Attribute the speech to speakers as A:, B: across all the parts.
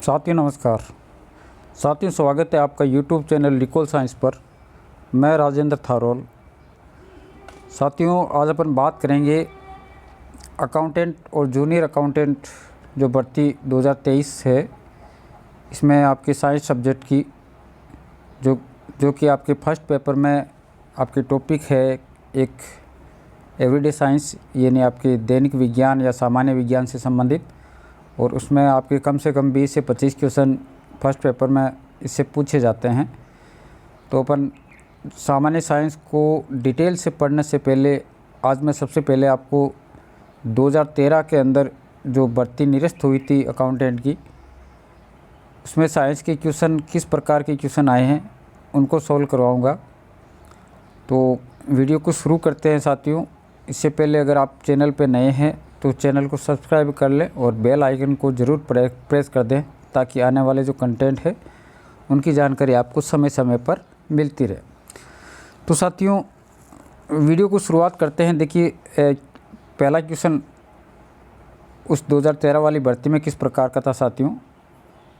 A: साथियों नमस्कार। साथियों स्वागत है आपका यूट्यूब चैनल रिकॉल साइंस पर। मैं राजेंद्र थारोल। साथियों आज अपन बात करेंगे अकाउंटेंट और जूनियर अकाउंटेंट जो भर्ती 2023 है, इसमें आपके साइंस सब्जेक्ट की जो कि आपके फर्स्ट पेपर में आपके टॉपिक है एक एवरीडे साइंस, यानी आपके दैनिक विज्ञान या सामान्य विज्ञान से संबंधित, और उसमें आपके कम से कम 20 से 25 क्वेश्चन फर्स्ट पेपर में इससे पूछे जाते हैं। तो अपन सामान्य साइंस को डिटेल से पढ़ने से पहले आज मैं सबसे पहले आपको 2013 के अंदर जो भर्ती निरस्त हुई थी अकाउंटेंट की, उसमें साइंस के क्वेश्चन किस प्रकार के क्वेश्चन आए हैं उनको सॉल्व करवाऊँगा। तो वीडियो को शुरू करते हैं साथियों। इससे पहले अगर आप चैनल पर नए हैं तो चैनल को सब्सक्राइब कर लें और बेल आइकन को ज़रूर प्रेस कर दें ताकि आने वाले जो कंटेंट है उनकी जानकारी आपको समय समय पर मिलती रहे। तो साथियों वीडियो को शुरुआत करते हैं। देखिए पहला क्वेश्चन उस 2013 वाली भर्ती में किस प्रकार का था साथियों।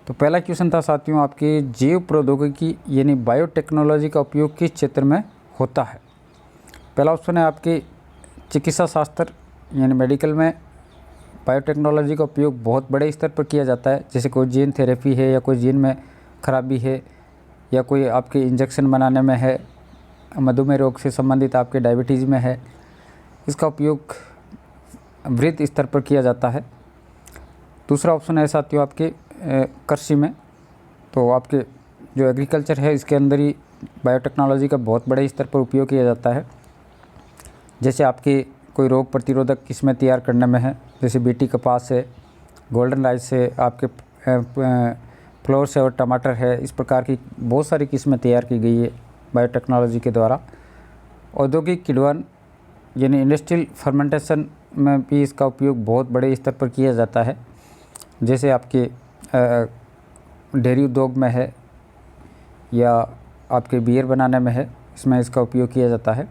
A: तो पहला क्वेश्चन था साथियों आपके जैव प्रौद्योगिकी यानी बायोटेक्नोलॉजी का उपयोग किस क्षेत्र में होता है। पहला ऑप्शन है आपके चिकित्सा शास्त्र यानी मेडिकल में बायोटेक्नोलॉजी का उपयोग बहुत बड़े स्तर पर किया जाता है, जैसे कोई जीन थेरेपी है या कोई जीन में खराबी है या कोई आपके इंजेक्शन बनाने में है, मधुमेह रोग से संबंधित आपके डायबिटीज़ में है, इसका उपयोग वृहद स्तर पर किया जाता है। दूसरा ऑप्शन है साथियों आपके कृषि में, तो आपके जो एग्रीकल्चर है इसके अंदर ही बायोटेक्नोलॉजी का बहुत बड़े स्तर पर उपयोग किया जाता है, जैसे आपके कोई रोग प्रतिरोधक किस्में तैयार करने में है, जैसे बीटी कपास है, गोल्डन राइस है, आपके फ्लोर से और टमाटर है। इस प्रकार की बहुत सारी किस्में तैयार की गई है बायोटेक्नोलॉजी के द्वारा। औद्योगिक किण्वन यानी इंडस्ट्रियल फर्मेंटेशन में भी इसका उपयोग बहुत बड़े स्तर पर किया जाता है, जैसे आपके डेयरी उद्योग में है या आपके बियर बनाने में है, इसमें इसका उपयोग किया जाता है।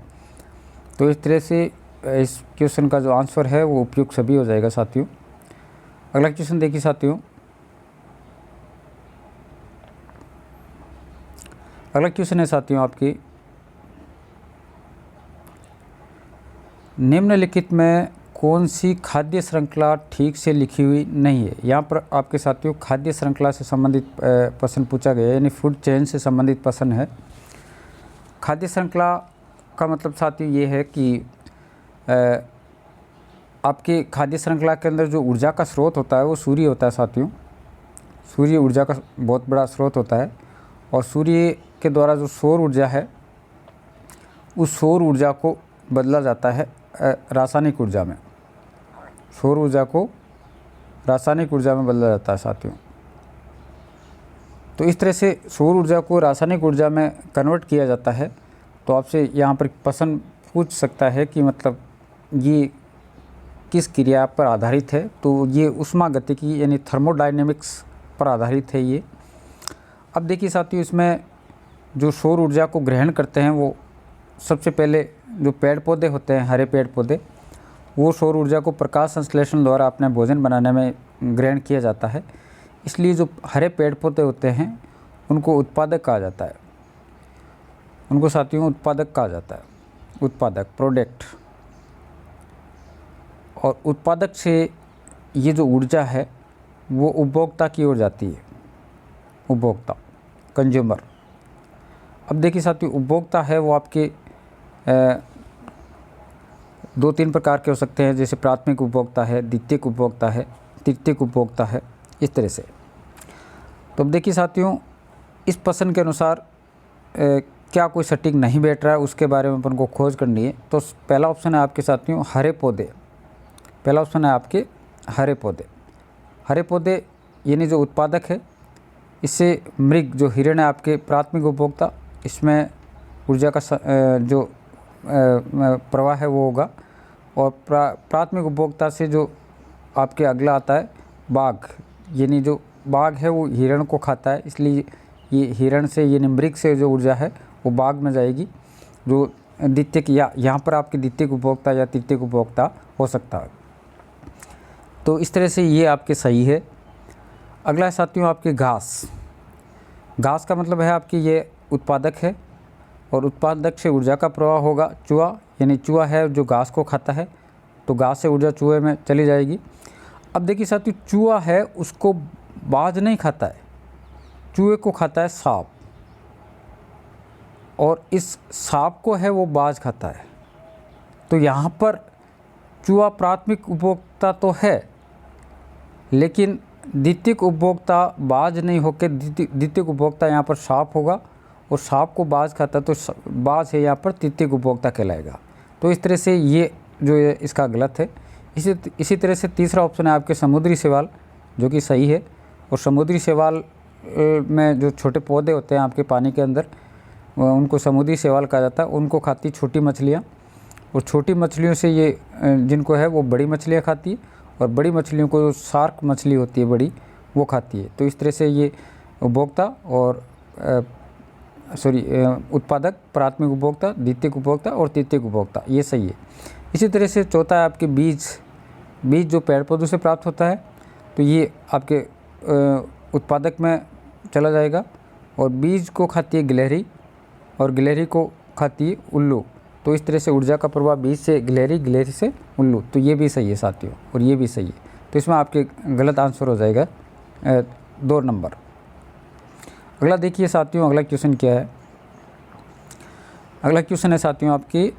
A: तो इस तरह से इस क्वेश्चन का जो आंसर है वो उपयुक्त सभी हो जाएगा साथियों। अगला क्वेश्चन देखिए साथियों। अगला क्वेश्चन है साथियों आपकी निम्नलिखित में कौन सी खाद्य श्रृंखला ठीक से लिखी हुई नहीं है। यहाँ पर आपके साथियों खाद्य श्रृंखला से संबंधित प्रश्न पूछा गया है, यानी फूड चेन से संबंधित प्रश्न है। खाद्य श्रृंखला का मतलब साथियों ये है कि आपके खाद्य श्रृंखला के अंदर जो ऊर्जा का स्रोत होता है वो सूर्य होता है साथियों। सूर्य ऊर्जा का बहुत बड़ा स्रोत होता है और सूर्य के द्वारा जो सौर ऊर्जा है उस सौर ऊर्जा को बदला जाता है रासायनिक ऊर्जा में। सौर ऊर्जा को रासायनिक ऊर्जा में बदला जाता है साथियों। तो इस तरह से सौर ऊर्जा को रासायनिक ऊर्जा में कन्वर्ट किया जाता है। तो आपसे यहाँ पर प्रश्न पूछ सकता है कि मतलब ये किस क्रिया पर आधारित है। तो ये ऊष्मागतिकी यानी थर्मोडायनेमिक्स पर आधारित है ये। अब देखिए साथियों इसमें जो सौर ऊर्जा को ग्रहण करते हैं वो सबसे पहले जो पेड़ पौधे होते हैं, हरे पेड़ पौधे, वो सौर ऊर्जा को प्रकाश संश्लेषण द्वारा अपने भोजन बनाने में ग्रहण किया जाता है। इसलिए जो हरे पेड़ पौधे होते हैं उनको उत्पादक कहा जाता है, उनको साथियों उत्पादक कहा जाता है, उत्पादक प्रोडक्ट। और उत्पादक से ये जो ऊर्जा है वो उपभोक्ता की ओर जाती है, उपभोक्ता कंज्यूमर। अब देखिए साथियों उपभोक्ता है वो आपके 2-3 प्रकार के हो सकते हैं, जैसे प्राथमिक उपभोक्ता है, द्वितीयक उपभोक्ता है, तृतीयक उपभोक्ता है, इस तरह से। तो अब देखिए साथियों इस प्रश्न के अनुसार क्या कोई सटीक नहीं बैठ रहा है उसके बारे में अपन को खोज करनी है। तो पहला ऑप्शन है आपके साथियों हरे पौधे। पहला ऑप्शन है आपके हरे पौधे। हरे पौधे यानी जो उत्पादक है, इससे मृग जो हिरण है आपके प्राथमिक उपभोक्ता, इसमें ऊर्जा का जो प्रवाह है वो होगा। और प्राथमिक उपभोक्ता से जो आपके अगला आता है बाघ, यानी जो बाघ है वो हिरण को खाता है, इसलिए ये हिरण से यानी मृग से जो ऊर्जा है वो बाघ में जाएगी। जो द्वितीयक या यहाँ पर आपके द्वितीयक उपभोक्ता या तृतीयक उपभोक्ता हो सकता है। तो इस तरह से ये आपके सही है। अगला है साथियों आपकी घास। घास का मतलब है आपकी ये उत्पादक है और उत्पादक से ऊर्जा का प्रवाह होगा। चूहा, यानी चूहा है जो घास को खाता है, तो घास से ऊर्जा चूहे में चली जाएगी। अब देखिए साथियों, चूहा है उसको बाज नहीं खाता है, चूहे को खाता है सांप, और इस सांप को है वो बाज खाता है। तो यहाँ पर चूहा प्राथमिक उपभोक्ता तो है, लेकिन द्वितीयक उपभोक्ता बाज नहीं होकर द्वितीयक उपभोक्ता यहाँ पर सांप होगा, और सांप को बाज खाता है, तो बाज है यहाँ पर तृतीयक उपभोक्ता कहलाएगा। तो इस तरह से ये जो है इसका गलत है। इसी तरह से तीसरा ऑप्शन है आपके समुद्री शैवाल, जो कि सही है। और समुद्री शैवाल में जो छोटे पौधे होते हैं आपके पानी के अंदर, उनको समुद्री शैवाल कहा जाता है। उनको खाती छोटी मछलियाँ, और छोटी मछलियों से ये जिनको है वो बड़ी मछलियाँ खाती है, और बड़ी मछलियों को जो शार्क मछली होती है बड़ी, वो खाती है। तो इस तरह से ये उपभोक्ता और उत्पादक, प्राथमिक उपभोक्ता, द्वितीयक उपभोक्ता और तृतीयक उपभोक्ता, ये सही है। इसी तरह से चौथा है आपके बीज। बीज जो पेड़ पौधों से प्राप्त होता है, तो ये आपके उत्पादक में चला जाएगा। और बीज को खाती है गिलहरी, और गिलहरी को खाती है उल्लू। तो इस तरह से ऊर्जा का प्रवाह बीज से गिलहरी, गिलहरी से उल्लू, तो ये भी सही है साथियों, और ये भी सही है। तो इसमें आपके गलत आंसर हो जाएगा 2 नंबर। अगला देखिए साथियों, अगला क्वेश्चन क्या है। अगला क्वेश्चन है साथियों आपकी,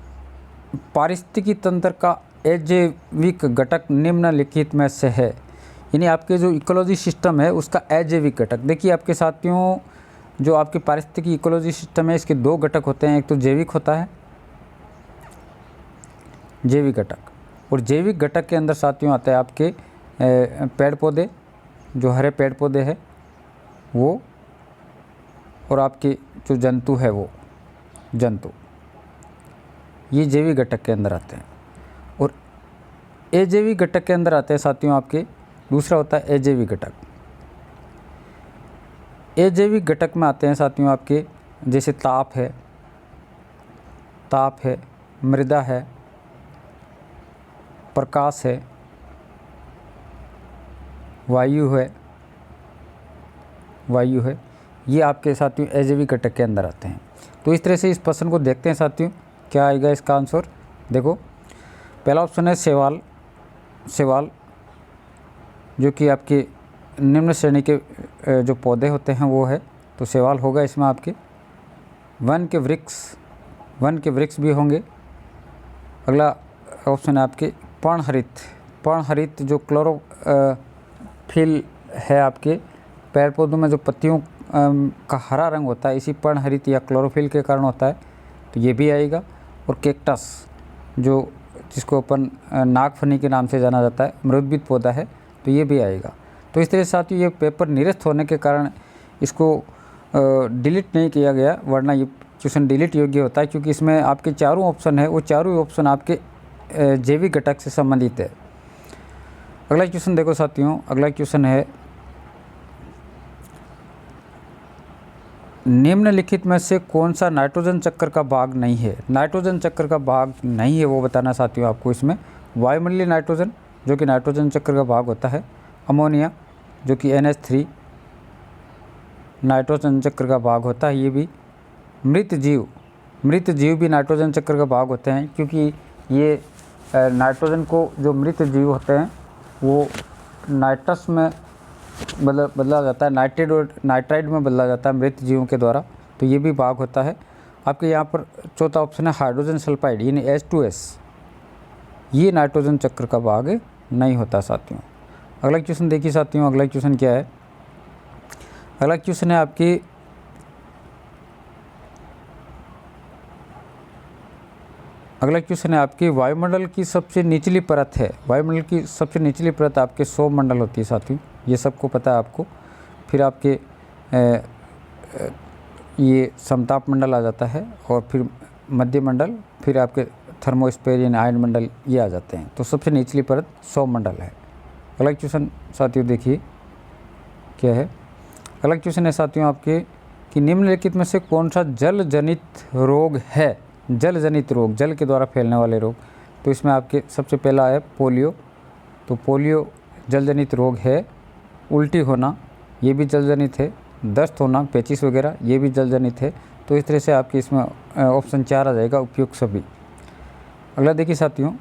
A: पारिस्थितिकी तंत्र का अजैविक घटक निम्नलिखित में से है। यानी आपके जो इकोलॉजी सिस्टम है उसका अजैविक घटक। देखिए आपके साथियों, जो आपके पारिस्थितिकी इकोलॉजी सिस्टम है, इसके 2 घटक होते हैं। एक तो जैविक होता है, जैविक घटक, और जैविक घटक के अंदर साथियों आते हैं आपके पेड़ पौधे, जो हरे पेड़ पौधे हैं वो, और आपके जो जंतु है वो जंतु, ये जैविक घटक के अंदर आते हैं। और अजैविक घटक के अंदर आते हैं साथियों आपके, दूसरा होता है अजैविक घटक। अजैविक घटक में आते हैं साथियों आपके, जैसे ताप है, मृदा है, प्रकाश है, वायु है, ये आपके साथियों अजैविक घटक के अंदर आते हैं। तो इस तरह से इस प्रश्न को देखते हैं साथियों, क्या आएगा इसका आंसर। देखो, पहला ऑप्शन है शैवाल, जो कि आपके निम्न श्रेणी के जो पौधे होते हैं वो है, तो शैवाल होगा इसमें आपके। वन के वृक्ष भी होंगे। अगला ऑप्शन है आपके पर्णहरित, जो क्लोरोफिल है आपके पेड़ पौधों में, जो पत्तियों का हरा रंग होता है, इसी पर्णहरित या क्लोरोफिल के कारण होता है, तो ये भी आएगा। और कैक्टस, जो जिसको अपन नागफनी के नाम से जाना जाता है, मृदुबिद पौधा है, तो ये भी आएगा। तो इस तरह से साथियों ये पेपर निरस्त होने के कारण इसको डिलीट नहीं किया गया, वरना ये क्वेश्चन डिलीट योग्य होता है, क्योंकि इसमें आपके चारों ऑप्शन है वो चारों ऑप्शन आपके जैविक घटक से संबंधित है। अगला क्वेश्चन देखो साथियों, अगला क्वेश्चन है, निम्नलिखित में से कौन सा नाइट्रोजन चक्र का भाग नहीं है। नाइट्रोजन चक्र का भाग नहीं है वो बताना साथियों आपको। इसमें वायुमंडलीय नाइट्रोजन, जो कि नाइट्रोजन चक्र का भाग होता है। अमोनिया, जो कि NH3 नाइट्रोजन चक्र का भाग होता है, ये भी। मृत जीव भी नाइट्रोजन चक्र का भाग होते हैं, क्योंकि ये नाइट्रोजन को, जो मृत जीव होते हैं वो नाइट्रस में बदला जाता है, नाइट्राइड में बदला जाता है मृत जीवों के द्वारा, तो ये भी भाग होता है। आपके यहाँ पर चौथा ऑप्शन है हाइड्रोजन सल्फाइड, यानी H2S, ये नाइट्रोजन चक्र का भाग नहीं होता साथियों। अगला क्वेश्चन देखिए साथियों, अगला क्वेश्चन क्या है। अगला क्वेश्चन है आपकी, वायुमंडल की सबसे निचली परत है। वायुमंडल की सबसे निचली परत आपके सौरमंडल होती है साथियों, ये सबको पता है आपको। फिर आपके ये समताप मंडल आ जाता है, और फिर मध्य मंडल, फिर आपके थर्मोस्फीयर यानी आयन मंडल, ये आ जाते हैं। तो सबसे निचली परत सौरमंडल है। अगला क्वेश्चन साथियों देखिए क्या है। अगला क्वेश्चन है साथियों आपके, कि निम्नलिखित में से कौन सा जल जनित रोग है। जल जनित रोग, जल के द्वारा फैलने वाले रोग। तो इसमें आपके सबसे पहला है पोलियो। तो पोलियो जल जनित रोग है। उल्टी होना, ये भी जलजनित है। दस्त होना, पेचिश वगैरह, ये भी जलजनित है। तो इस तरह से आपकी इसमें ऑप्शन 4 आ जाएगा, उपयुक्त सभी। अगला देखिए साथियों,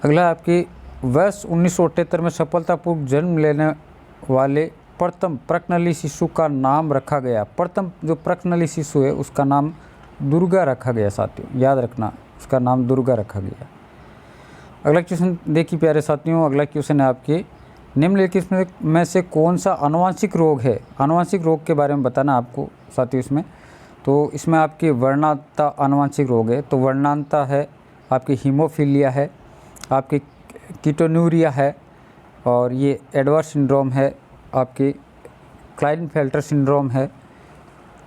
A: अगला आपकी वर्ष 1978 में सफलतापूर्वक जन्म लेने वाले प्रथम प्रकनली शिशु का नाम रखा गया। प्रथम जो प्रकनली शिशु है उसका नाम दुर्गा रखा गया साथियों, याद रखना, उसका नाम दुर्गा रखा गया। अगला क्वेश्चन देखिए प्यारे साथियों, अगला क्वेश्चन है आपके निम्नलिखित में से कौन सा आनुवंशिक रोग है। आनुवंशिक रोग के बारे में बताना आपको साथियों इसमें। तो इसमें आपकी वर्णांतता आनुवंशिक रोग है। तो वर्णांतता है आपकी हीमोफीलिया है, आपकी कीटोन्यूरिया है, और ये एडवर्ड सिंड्रोम है, आपकी क्लाइनफेल्टर सिंड्रोम है,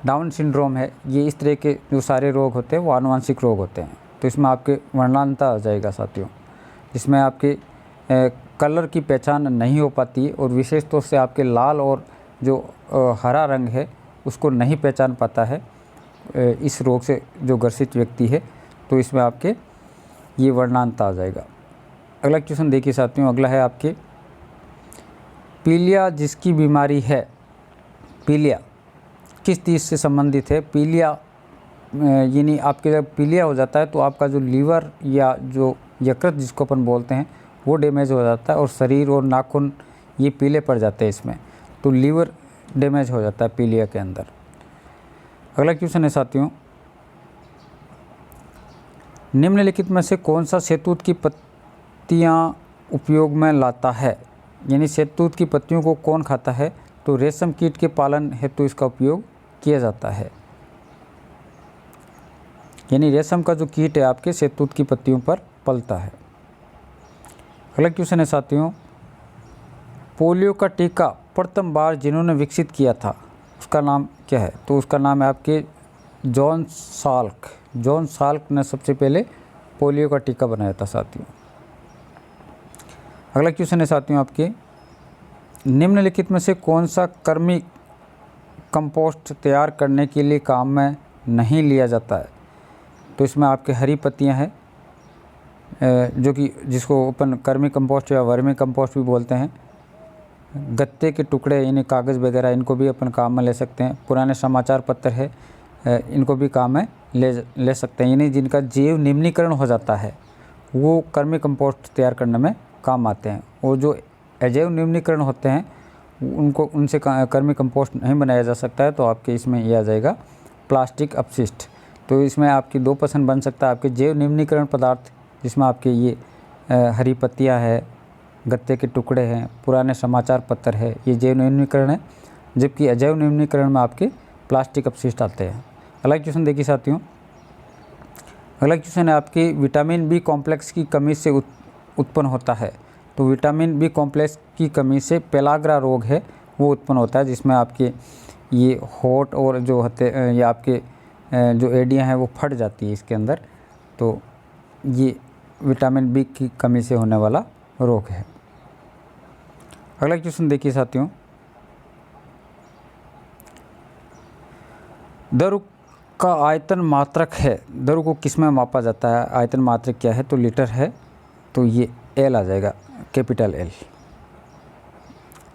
A: डाउन सिंड्रोम है। ये इस तरह के जो सारे रोग होते हैं वो आनुवंशिक रोग होते हैं। तो इसमें आपके वर्णांतता आ जाएगा साथियों। इसमें आपके कलर की पहचान नहीं हो पाती और विशेष तौर से आपके लाल और जो हरा रंग है उसको नहीं पहचान पाता है इस रोग से जो ग्रसित व्यक्ति है। तो इसमें आपके ये वर्णांतता आ जाएगा। अगला क्वेश्चन देखिए साथियों, अगला है आपके पीलिया जिसकी बीमारी है। पीलिया किस चीज़ से संबंधित है। पीलिया यानी आपके जब पीलिया हो जाता है तो आपका जो लीवर या जो यकृत जिसको अपन बोलते हैं वो डैमेज हो जाता है और शरीर और नाखून ये पीले पड़ जाते हैं इसमें। तो लीवर डैमेज हो जाता है पीलिया के अंदर। अगला क्वेश्चन है साथियों, निम्नलिखित में से कौन सा शहतूत की पत्तियां उपयोग में लाता है। यानी शहतूत की पत्तियों को कौन खाता है। तो रेशम कीट के पालन हेतु इसका उपयोग किया जाता है। यानी रेशम का जो कीट है आपके शहतूत की पत्तियों पर पलता है। अगला क्वेश्चन है साथियों, पोलियो का टीका प्रथम बार जिन्होंने विकसित किया था उसका नाम क्या है। तो उसका नाम है आपके जॉन साल्क। जॉन साल्क ने सबसे पहले पोलियो का टीका बनाया था साथियों। अगला क्वेश्चन है साथियों आपके, निम्नलिखित में से कौन सा कृमि कंपोस्ट तैयार करने के लिए काम में नहीं लिया जाता है। तो इसमें आपके हरी पत्तियां हैं जो कि जिसको अपन कृमि कंपोस्ट या वर्मी कंपोस्ट भी बोलते हैं। गत्ते के टुकड़े यानी कागज़ वगैरह इनको भी अपन काम में ले सकते हैं। पुराने समाचार पत्र है इनको भी काम में ले सकते हैं। यानी जिनका जैव निम्नीकरण हो जाता है वो कृमि कंपोस्ट तैयार करने में काम आते हैं। और जो अजैव निम्नीकरण होते हैं उनसे कृमि कंपोस्ट नहीं बनाया जा सकता है। तो आपके इसमें यह आ जाएगा प्लास्टिक अपशिष्ट। तो इसमें आपकी 2% बन सकता है। आपके जैव निम्नीकरण पदार्थ जिसमें आपके ये हरी पत्तियां है, गत्ते के टुकड़े हैं, पुराने समाचार पत्र है, ये जैव निम्नीकरण है। जबकि अजैव निम्नीकरण में आपके प्लास्टिक अपशिष्ट आते हैं। अगला क्वेश्चन देखिए साथियों, अगला क्वेश्चन है आपकी विटामिन बी कॉम्प्लेक्स की कमी से उत्पन्न होता है। तो विटामिन बी कॉम्प्लेक्स की कमी से पेलाग्रा रोग है वो उत्पन्न होता है, जिसमें आपके ये होठ और जो होते या आपके जो एडियाँ हैं वो फट जाती है इसके अंदर। तो ये विटामिन बी की कमी से होने वाला रोग है। अगला क्वेश्चन देखिए साथियों, दरु का आयतन मात्रक है। दरु को किस में मापा जाता है, आयतन मात्रक क्या है। तो लीटर है। तो ये एल आ जाएगा, कैपिटल एल।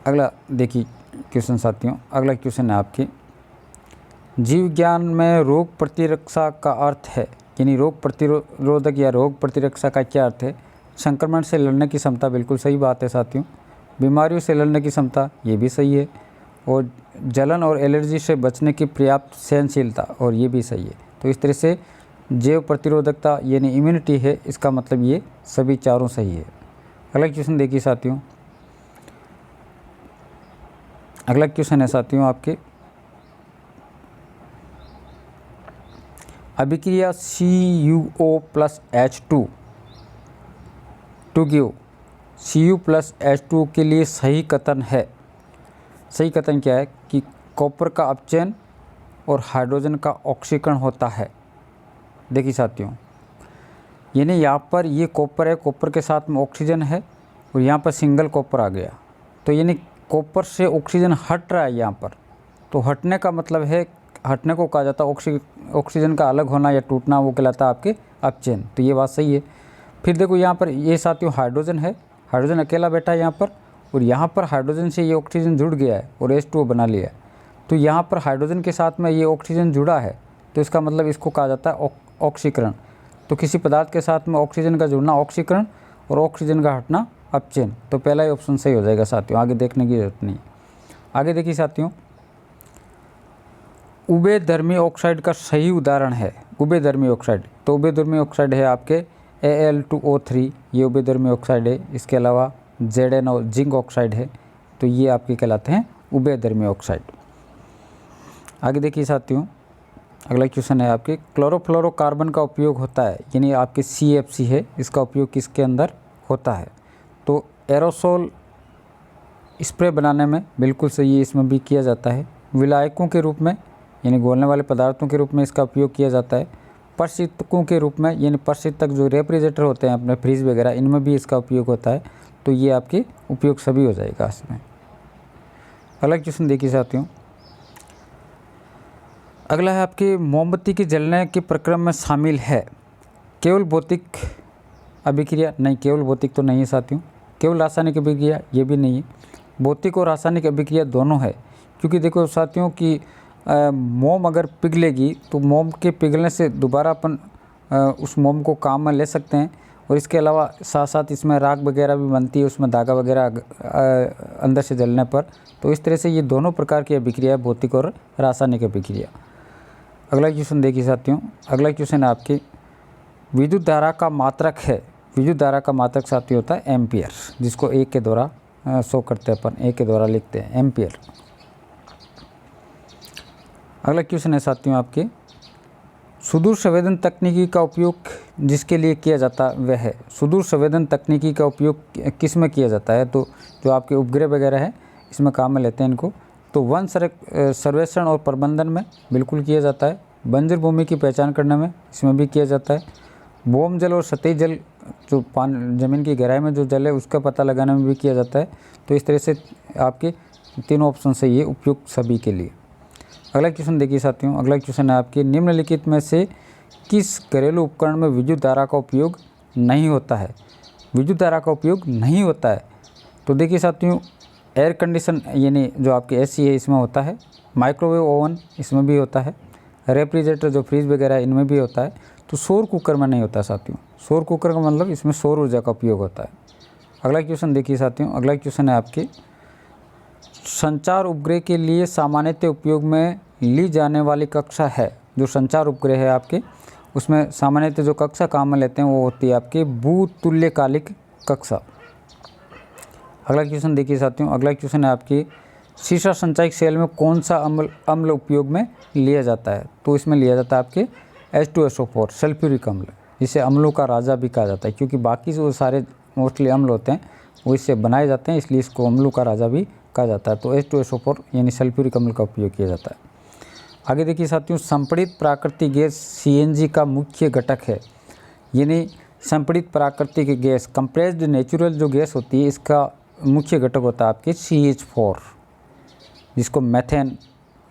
A: अगला देखिए क्वेश्चन साथियों, अगला क्वेश्चन है आपकी जीव विज्ञान में रोग प्रतिरक्षा का अर्थ है। यानी रोग प्रतिरोधक या रोग प्रतिरक्षा का क्या अर्थ है। संक्रमण से लड़ने की क्षमता, बिल्कुल सही बात है साथियों। बीमारियों से लड़ने की क्षमता, ये भी सही है। और जलन और एलर्जी से बचने की पर्याप्त सहनशीलता, और ये भी सही है। तो इस तरह से जैव प्रतिरोधकता यानी इम्यूनिटी है, इसका मतलब ये सभी चारों सही है। अगला क्वेश्चन देखिए साथियों, अगला क्वेश्चन है साथियों आपके अभिक्रिया CuO+H2 टू गिव Cu+H2 के लिए सही कथन है। सही कथन क्या है कि कॉपर का अपचयन और हाइड्रोजन का ऑक्सीकरण होता है। देखिए साथियों, यानी यहाँ पर ये कॉपर है, कॉपर के साथ में ऑक्सीजन है और यहाँ पर सिंगल कॉपर आ गया। तो यानी कॉपर से ऑक्सीजन हट रहा है यहाँ पर। तो हटने का मतलब है, हटने को कहा जाता है ऑक्सीजन का अलग होना या टूटना, वो कहलाता है आपके अपचयन। तो ये बात सही है। फिर देखो यहाँ पर ये साथियों हाइड्रोजन है, हाइड्रोजन अकेला बैठा है यहाँ पर, और यहाँ पर हाइड्रोजन से ये ऑक्सीजन जुड़ गया है और H2O बना लिया है, तो यहाँ पर हाइड्रोजन के साथ में ये ऑक्सीजन जुड़ा है, तो इसका मतलब इसको कहा जाता है ऑक्सीकरण। तो किसी पदार्थ के साथ में ऑक्सीजन का जुड़ना ऑक्सीकरण और ऑक्सीजन का हटना अपचयन। तो पहला ही ऑप्शन सही हो जाएगा साथियों, आगे देखने की जरूरत नहीं। आगे देखिए साथियों, उभयधर्मी ऑक्साइड का सही उदाहरण है उभयधर्मी ऑक्साइड। तो उभयधर्मी ऑक्साइड है आपके Al2O3, ये उभयधर्मी ऑक्साइड है। इसके अलावा ZnO जिंक ऑक्साइड है, तो ये आपके कहलाते हैं उभयधर्मी ऑक्साइड। आगे देखिए साथियों, अगला क्वेश्चन है आपके क्लोरोफ्लोरोकार्बन का उपयोग होता है, यानी आपके CFC है, इसका उपयोग किसके अंदर होता है? तो एरोसोल स्प्रे बनाने में बिल्कुल सही है, इसमें भी किया जाता है। विलायकों के रूप में यानी घोलने वाले पदार्थों के रूप में इसका उपयोग किया जाता है। प्रशीतकों के रूप में यानी प्रशीतक जो रेफ्रिजरेटर होते हैं अपने फ्रिज वगैरह, इनमें भी इसका उपयोग होता है। तो ये आपके उपयोग सभी हो जाएगा इसमें। अगला क्वेश्चन देखिए साथियों, अगला है आपके मोमबत्ती के जलने के प्रक्रम में शामिल है केवल भौतिक अभिक्रिया? नहीं, केवल भौतिक तो नहीं है साथियों। केवल रासायनिक अभिक्रिया? ये भी नहीं है। भौतिक और रासायनिक अभिक्रिया दोनों है, क्योंकि देखो साथियों कि मोम अगर पिघलेगी तो मोम के पिघलने से दोबारा अपन उस मोम को काम में ले सकते हैं, और इसके अलावा साथ साथ इसमें राख वगैरह भी बनती है, उसमें धागा वगैरह अंदर से जलने पर। तो इस तरह से ये दोनों प्रकार की अभिक्रिया है, भौतिक और रासायनिक अभिक्रिया। अगला क्वेश्चन देखिए साथियों, अगला क्वेश्चन है आपकी विद्युत धारा का मात्रक है। विद्युत धारा का मात्रक साथियों होता है एम्पियर, जिसको एक के द्वारा शो करते हैं अपन, एक के द्वारा लिखते हैं एम्पियर। अगला क्वेश्चन है साथियों आपके सुदूर संवेदन तकनीकी का उपयोग जिसके लिए किया जाता वह है। सुदूर संवेदन तकनीकी का उपयोग किस में किया जाता है? तो जो आपके उपग्रह वगैरह है इसमें काम में लेते हैं इनको। तो वन सर्वेक्षण और प्रबंधन में बिल्कुल किया जाता है। बंजर भूमि की पहचान करने में इसमें भी किया जाता है। भौम जल और सतही जल, जो ज़मीन की गहराई में जो जल है उसका पता लगाने में भी किया जाता है। तो इस तरह से आपके तीनों ऑप्शन सही है, उपयुक्त सभी के लिए। अगला क्वेश्चन देखिए साथियों, अगला क्वेश्चन है आपके निम्नलिखित में से किस घरेलू उपकरण में विद्युत धारा का उपयोग नहीं होता है? विद्युत धारा का उपयोग नहीं होता है, तो देखिए साथियों एयर कंडीशन यानी जो आपके AC है इसमें होता है। माइक्रोवेव ओवन इसमें भी होता है। रेफ्रिजरेटर जो फ्रिज वगैरह है इनमें भी होता है। तो सौर कुकर में नहीं होता साथियों। सौर कुकर का मतलब इसमें सौर ऊर्जा का उपयोग होता है। अगला क्वेश्चन देखिए साथियों, अगला क्वेश्चन है आपके संचार उपग्रह के लिए सामान्यतः उपयोग में ली जाने वाली कक्षा है। जो संचार उपग्रह है आपके, उसमें सामान्यतः जो कक्षा काम में लेते हैं वो होती है आपकी भूतुल्यकालिक कक्षा। अगला क्वेश्चन देखिए साथियों, अगला क्वेश्चन है आपकी सीसा संचयक सेल में कौन सा अम्ल उपयोग में लिया जाता है? तो इसमें लिया जाता है आपके H2SO4 सल्फ्यूरिक अम्ल, जिसे अम्लों का राजा भी कहा जाता है, क्योंकि बाकी जो सारे मोस्टली अम्ल होते हैं वो इससे बनाए जाते हैं, इसलिए इसको अम्लों का राजा भी कहा जाता है। तो H2SO4 यानी सल्फ्यूरिक अम्ल का उपयोग किया जाता है। आगे देखिए साथियों, संपीड़ित प्राकृतिक गैस CNG का मुख्य घटक है, यानी संपीड़ित प्राकृतिक गैस कंप्रेस्ड नेचुरल जो गैस होती है इसका मुख्य घटक होता है आपके CH4, जिसको मेथेन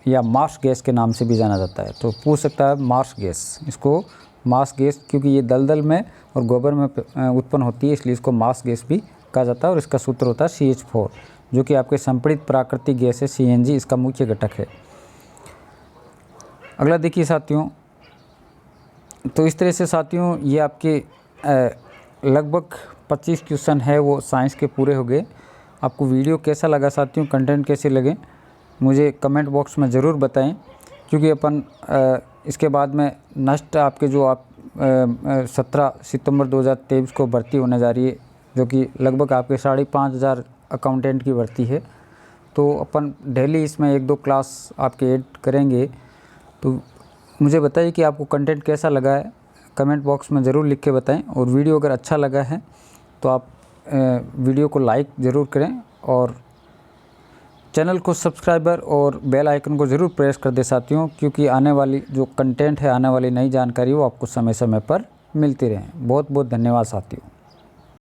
A: या मार्स गैस के नाम से भी जाना जाता है। तो पूछ सकता है मार्स गैस, इसको मार्स गैस क्योंकि ये दलदल में और गोबर में उत्पन्न होती है, इसलिए इसको मार्स गैस भी कहा जाता है, और इसका सूत्र होता है CH4, जो कि आपके संपीड़ित प्राकृतिक गैस है CNG, इसका मुख्य घटक है। अगला देखिए साथियों, तो इस तरह से साथियों ये आपके लगभग 25 क्वेश्चन है वो साइंस के पूरे हो गए। आपको वीडियो कैसा लगा साथियों, कंटेंट कैसे लगे मुझे कमेंट बॉक्स में ज़रूर बताएं, क्योंकि अपन इसके बाद में नेक्स्ट आपके जो आप 17 सितंबर 2023 को भर्ती होने जा रही है, जो कि लगभग आपके 5,500 अकाउंटेंट की भर्ती है। तो अपन डेली इसमें 1-2 क्लास आपके ऐड करेंगे। तो मुझे बताइए कि आपको कंटेंट कैसा लगा है, कमेंट बॉक्स में ज़रूर लिख के बताएं। और वीडियो अगर अच्छा लगा है तो आप वीडियो को लाइक ज़रूर करें, और चैनल को सब्सक्राइबर और बेल आइकन को ज़रूर प्रेस कर दें साथियों, क्योंकि आने वाली जो कंटेंट है, आने वाली नई जानकारी वो आपको समय समय पर मिलती रहे। बहुत बहुत धन्यवाद साथियों।